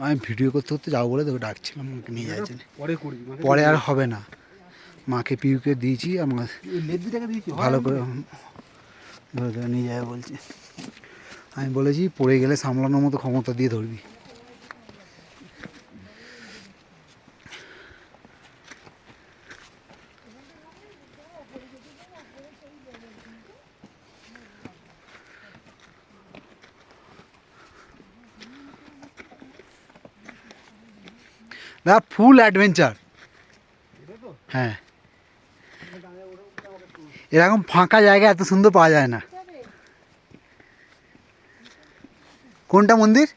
আমি ভিডিও করতে করতে যাবো বলে তোকে ডাকছিলাম, আমাকে নিয়ে যাচ্ছে। পরে আর হবে না, মাকে পিউকে দিয়েছি, আমার ভালো করে ধরে ধরে নিয়ে যাবে বলছি। আমি বলেছি পড়ে গেলে সামলানোর মতো ক্ষমতা দিয়ে ধরবি। না ফুল অ্যাডভেঞ্চার। হ্যাঁ, এরকম ফাঁকা জায়গা এত সুন্দর পাওয়া যায় না। কোনটা মন্দির?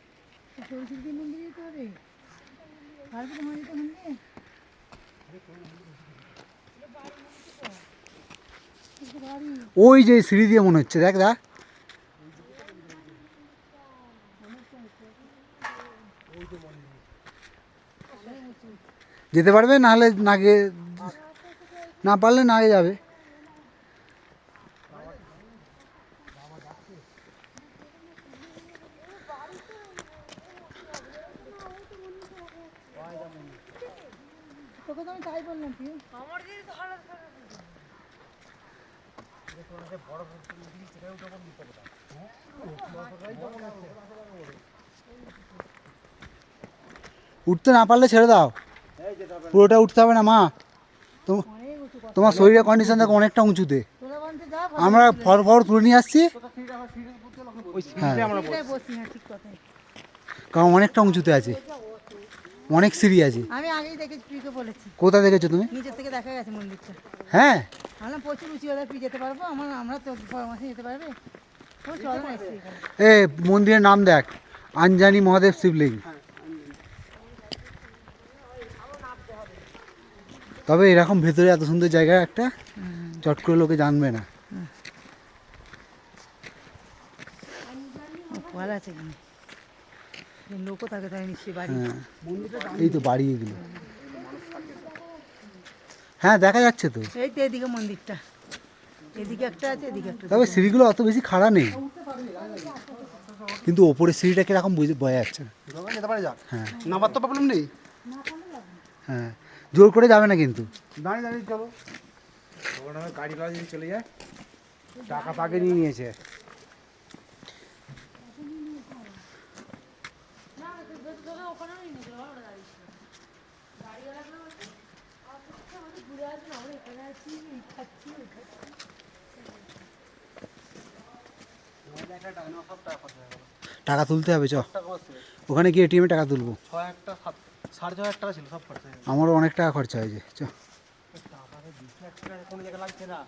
ওই যে সিঁড়ি দিয়ে মনে হচ্ছে, দেখ দেখ। যেতে পারবে, নাহলে নাগে, না পারলে নাগে যাবে। উঠতে না পারলে ছেড়ে দাও, পুরোটা উঠতে হবে না মা। তোমার শরীরের কন্ডিশন দেখো অনেকটা উঁচুতে। আমরা ফর ফর তুলে নিয়ে আসছি, হ্যাঁ, কারণ অনেকটা উঁচুতে আছে, অনেক সিঁড়ি আছে। আমি আগেই দেখেছি, পিকে বলেছি। কোথা দেখেছো তুমি? নিচের থেকে দেখা গেছে মন্দিরটা। হ্যাঁ, আমরা প্রচুর উঁচু হলে তুই যেতে পারবো, আমরা তো মাসে যেতে পারবে। চল না, এ মন্দিরের নাম দেখ, আঞ্জানি মহাদেব শিবলিঙ্গ। তবে এরকম ভেতরে এত সুন্দর জায়গা একটা, চট করে লোকে জানবে না। আছে লোকও থাকে, তাই নিশ্চয়ই বাড়ি। এই তো বাড়ি এগুলো, হ্যাঁ দেখা যাচ্ছে তো। এই তো এদিকে মন্দিরটা, এদিকে একটা আছে, এদিকে একটা। তবে সিঁড়িগুলো অত বেশি খাড়া নেই, কিন্তু ওপরের সিঁড়িটা কিরকম বোঝা যাচ্ছে না। হ্যাঁ, নামার তো প্রবলেম নেই। হ্যাঁ, জোর করে যাবে না কিন্তু। দাঁড়িয়ে দাঁড়িয়ে চলো, ওখানে গাড়ি গাড়ি যদি চলে যায়, টাকা তাকে নিয়ে নিয়েছে। টাকা তুলতে হবে, চ ওখানে গিয়ে এটিএমে টাকা তুলবো। 6,500 টাকা ছিল, সব খরচা। আমারও অনেক টাকা খরচা হয়েছে, চ। কোনো জায়গায় লাগছে না।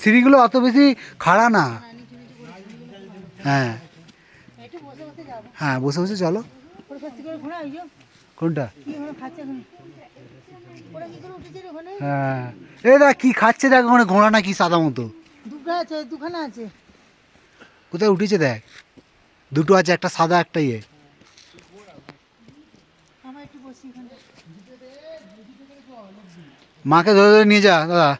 সিঁড়িগুলো অত বেশি খাড়া না। হ্যাঁ হ্যাঁ, বসে বসে চলো। কোনটা? হ্যাঁ, এই দেখ কি খাচ্ছে, দেখ ওখানে ঘোড়া না কি সাদা মতো। দুখানা আছে। কোথায় উঠেছে দেখ, দুটো আছে, একটা সাদা একটা ইয়ে। মাকে ধরে ধরে নিয়ে যা দাদা।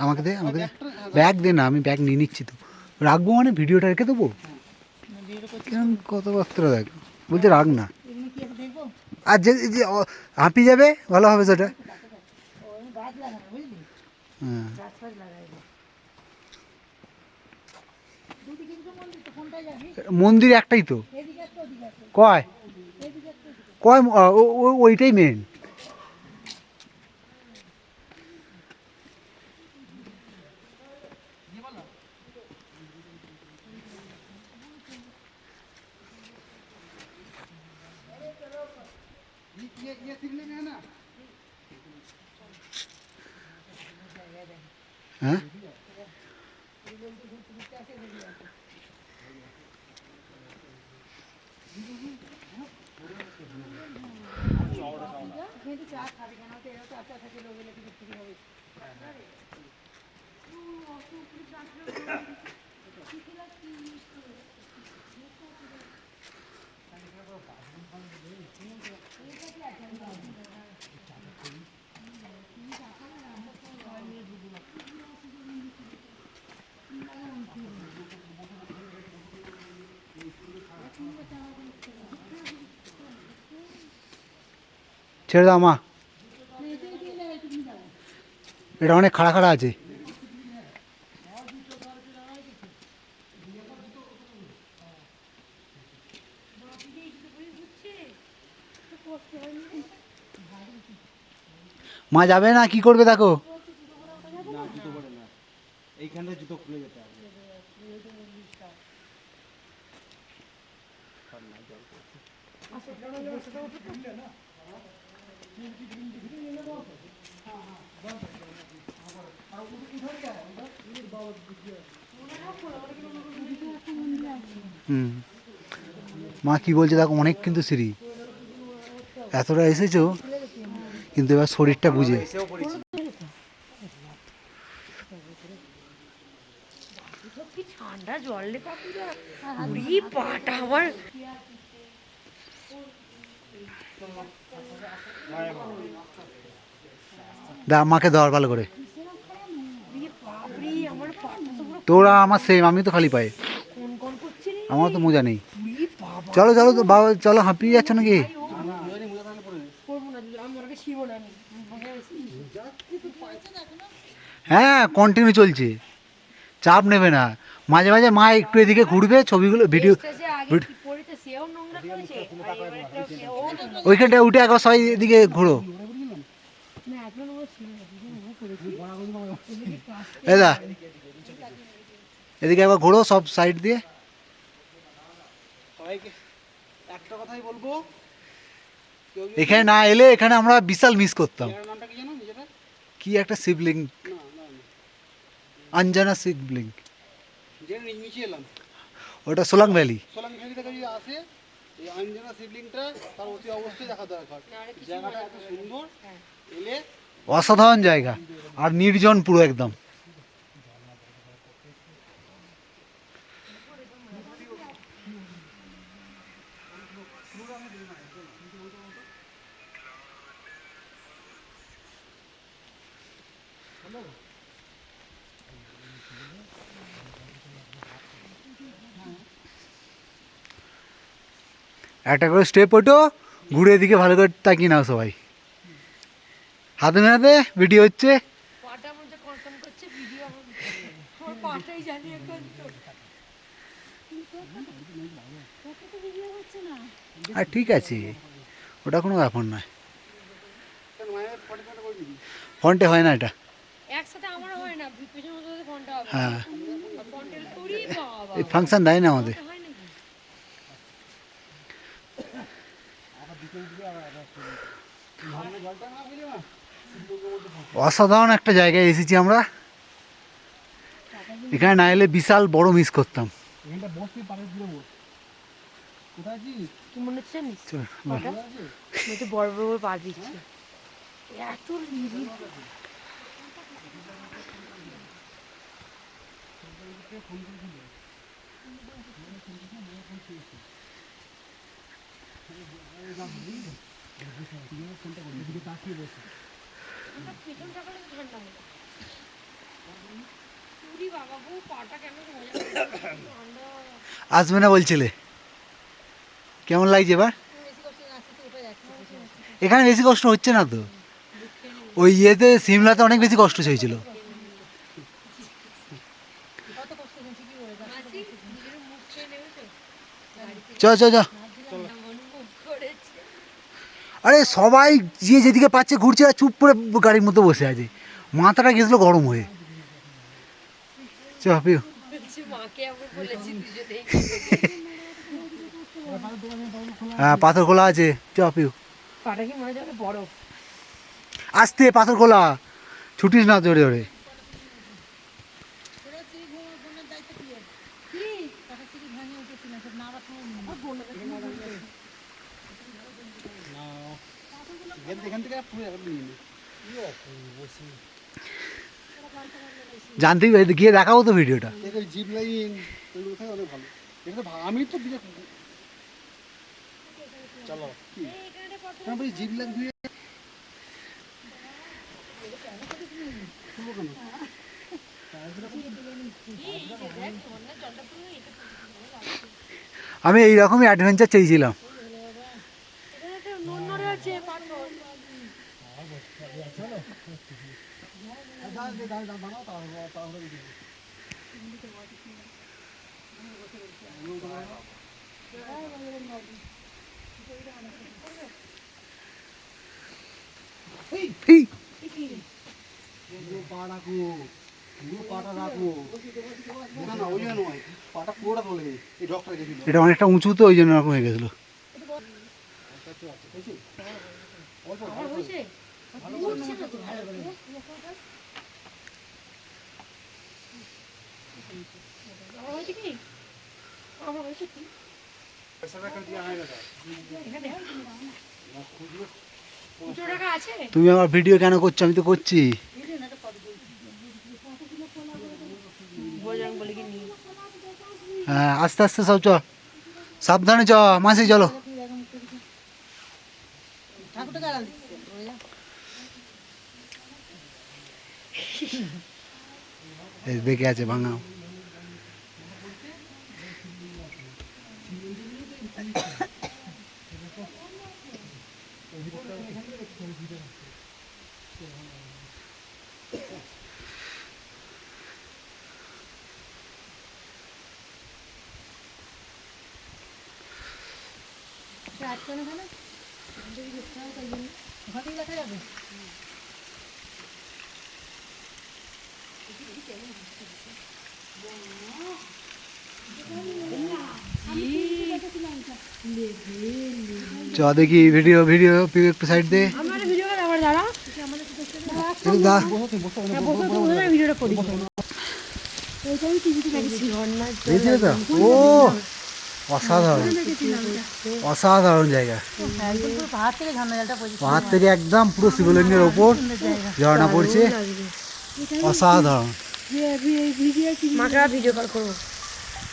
আমাকে দে, আমাকে দে ব্যাগ দে না, আমি ব্যাগ নিয়ে নিচ্ছি তো। রাখবো মানে ভিডিওটা রেখে দেবো? কত বস্ত্র দেখ, বলছে রাখ না। আর যে হাঁপিয়ে যাবে, ভালো হবে সেটা। হ্যাঁ, মন্দির একটাই তো, কয় কয় ওইটাই মেন। হ্যাঁ, কিন্তু চা খাবে কেন তো এরা তো আচ্ছা থাকে লোক এলে কিছু ঠিক হবে ছেড়ে দাও মা, এটা অনেক খাড়া খাড়া আছে। মা যাবে না, কি করবে দেখো। না জুতো পরে না, এইখানটা জুতো খুলে যেতে হবে। হুম, মা কি বলছে দেখো, অনেক কিন্তু সিঁড়ি, এতটা এসেছো কিন্তু এবার শরীরটা বুঝে। এসেও পড়েছি। কি ঠান্ডা জল রে পাখিরা, উড়ি পাটা আমার দা মাকে দেওয়ার ভালো করে। উড়ি বাপরি আমার পাটা তো পুরো তোরা আমার সেম, আমি তো খালি পায়ে, কোন কোন করছে রে। আমার তো মজা নেই। উড়ি বাবা চলো চলো তো বাবা, চলো, হাঁপিয়ে যাচ্ছ নাকি? করবো না দিদি, আমি ওকে ছিড়বো না, আমি হ্যাঁ কন্টিনিউ চলছে, চাপ নেবে না। মাঝে মাঝে মা একটু এদিকে ঘুরবে, ছবিগুলো ভিডিও টেস্টটা যে আগে কি পড়েছে সেও নোংরা করেছে, আর এবার একটা ও ওইখানটা উঠে একবার সবাই এদিকে ঘুরো। না একদম নোংরা ছিল না, দুজন ও করেছে এদা এদিকে একবার ঘোরো সব সাইড দিয়ে। সবাইকে একটা কথাই বলবো, কেউ যদি এখানে না এলে এখানে আমরা বিশাল মিস করতাম। এর নামটা কি জানো নিজেটা? কি একটা শিবলিং, না না না, অঞ্জনা শিবলিং, যে নিচে এলাম ওটা সোলাং ভ্যালি। সোলাং ভ্যালি থেকে যদি আসে, এই অঞ্জনা শিবলিংটা তার অতি অবশ্যই দেখা দরকার। জায়গাটা এত সুন্দর, এলে অসাধারণ জায়গা, আর নির্জন পুরো একদম। একটা করে স্টেপ ওঠো, ঘুরে এদিকে ভালো করে তাকিয়ে নাও সবাই, হাতে নাতে ভিডিও হচ্ছে। পাটা মধ্যে কনফার্ম করছে ভিডিও আমার পাটাই জানি এখন তো ভিডিও হচ্ছে না আর ঠিক আছে, ওটা কোনো ব্যাপার নয়, মায়ের ফটোটা করে দিবি। ফ্রন্টে হয় না এটা। একসাথে আমার হয় না, পেছনের মধ্যে ফোনটা হবে হ্যাঁ, ফন্টেল উড়ি বাবা এই ফাংশন দেয় না আমাদের। হয় নাকি অসাধারণ একটা জায়গায় এসেছি আমরা, এখানে না এলে বিশাল বড় মিস করতাম। এখানটা বসতে পারে দিয়ে বস। কোথায় আছিস? কি মনে হচ্ছে জানিস চল, পাটা মধ্যে বড় বড় করে পা দিচ্ছে এত নিরি পেছন থাকলে তো ঠান্ডা হবে উড়ি বাবা গো পাটা কেন মজা ঠান্ডা আসবে না বলছিলে, কেমন লাগছে এবার? বেশি কষ্ট আসতে তো উঠে যাচ্ছে এখানে বেশি কষ্ট হচ্ছে না তো, ওই ইয়েতে সিমলাতে অনেক বেশি কষ্ট হয়েছিল। কত কষ্ট হচ্ছে কি বলে মাসি নিজের মুখ খেয়ে নেবেছো চ চ চ, অনুভব করেছে আরে সবাই যে যেদিকে পাচ্ছে ঘুরছে, আর চুপ করে গাড়ির মধ্যে বসে আছে, মাথাটা গেছিলো গরম হয়ে। চ পিউ, বলছি মাকে আবার বলেছি দুজনেই হ্যাঁ পাথর খোলা আছে, চ পিউ, পাটা কি মনে যাবে বরফ আসতে পাথর খোলা, ছুটিস না জোরে জোরে। এখান থেকে জানতেই পারি, গিয়ে দেখাবো তো ভিডিওটা। জিপ লাইন ওইগুলো থাকে অনেক ভালো। এখানে আমি তো চলো কি জিপ লাইন দিয়ে আমি এইরকমই অ্যাডভেঞ্চার চেয়েছিলাম। এই, পা রাখো, পুরো পাটা রাখো। না না ওই নয়, পাটা পুরোটা তোলে এই ডক্টর গেছিল। এটা অনেকটা উঁচু তো, ওই জন্য এরকম হয়ে গেছিলো। তুমি আমার ভিডিও কেন করছো? আমি তো করছি। হ্যাঁ, আস্তে আস্তে সব চ, সাবধানে চ, মাসি চলো। ঠাকুরটাকে আড়াল দিচ্ছে এই দেখে আছে ভাঙা। ওখানেই দেখা যাবে। চ দেখি ভিডিও, ভিডিও একটু সাইড দে। আমার ভিডিও আবার দাঁড়া একটু দা। ভিডিওটা করি এইটাই টিভিতে দেখেছি দেখছিলে তো? ও অসাধারণ, অসাধারণ জায়গা। একদম পুরো পাহাড় থেকে ঝর্ণা জলটা পড়ছে। পাহাড় থেকে একদম পুরো শিবলিঙ্গের ওপর ঝর্ণা পড়ছে, অসাধারণ। মাকে ভিডিও কল করবো।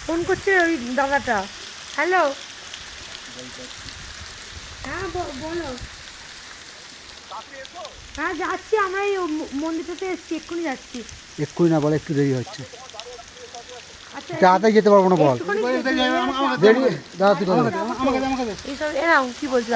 ফোন করছে ওই দাদাটা। হ্যালো, হ্যাঁ বলো। হ্যাঁ যাচ্ছি, আমরা এই মন্দিরটাতে এসছি, এক্ষুনি যাচ্ছি। এক্ষুনি না বলে, একটু দেরি হচ্ছে। আচ্ছা তাড়াতাড়ি যেতে পারবো না বল। দেরি দাদা, তুই কথা বল। এইসব এরাও কি বলছো?